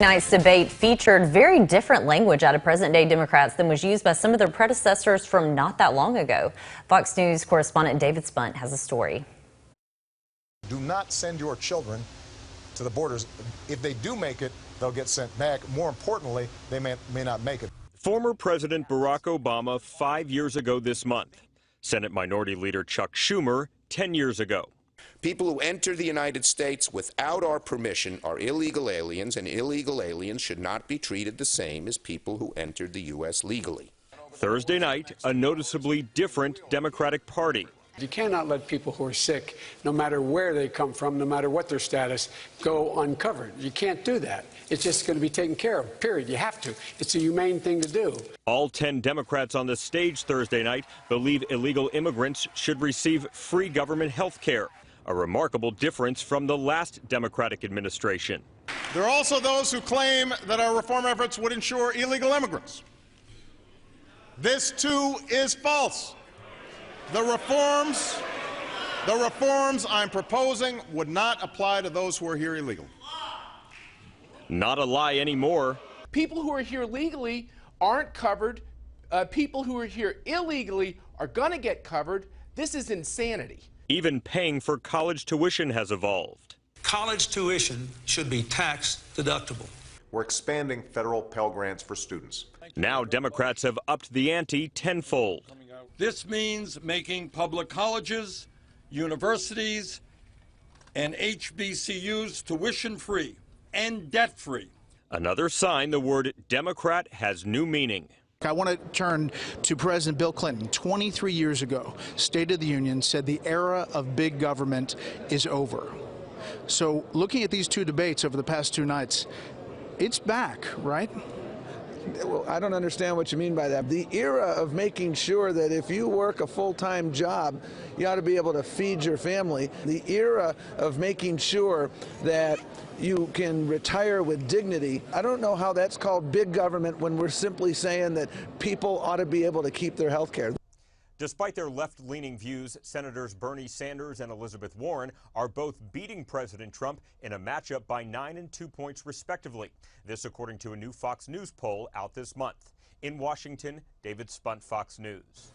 Tonight's debate featured very different language out of present-day Democrats than was used by some of their predecessors from not that long ago. Fox News correspondent David Spunt has a story. Do not send your children to the borders. If they do make it, they'll get sent back. More importantly, they may not make it. Former President Barack Obama 5 years ago this month. Senate Minority Leader Chuck Schumer 10 years ago. People who enter the United States without our permission are illegal aliens, and illegal aliens should not be treated the same as people who entered the U.S. legally. Thursday night, a noticeably different Democratic Party. You cannot let people who are sick, no matter where they come from, no matter what their status, go uncovered. You can't do that. It's just going to be taken care of, period. You have to. It's a humane thing to do. All 10 Democrats on the stage Thursday night believe illegal immigrants should receive free government health care, a remarkable difference from the last Democratic administration. There are also those who claim that our reform efforts would ensure illegal immigrants. This, too, is false. The reforms I'm proposing would not apply to those who are here illegally. Not a lie anymore. People who are here legally aren't covered. People who are here illegally are going to get covered. This is insanity. Even paying for college tuition has evolved. College tuition should be tax deductible. We're expanding federal Pell Grants for students. Now Democrats have upped the ante tenfold. This means making public colleges, universities, and HBCUs tuition-free and debt-free. Another sign the word Democrat has new meaning. I want to turn to President Bill Clinton. 23 years ago, State of the Union said the era of big government is over. So looking at these two debates over the past two nights, it's back, right? Well, I don't understand what you mean by that. The era of making sure that if you work a full-time job, you ought to be able to feed your family. The era of making sure that you can retire with dignity. I don't know how that's called big government when we're simply saying that people ought to be able to keep their health care. Despite their left-leaning views, Senators Bernie Sanders and Elizabeth Warren are both beating President Trump in a matchup by 9 and 2 points respectively. This according to a new Fox News poll out this month. In Washington, David Spunt, Fox News.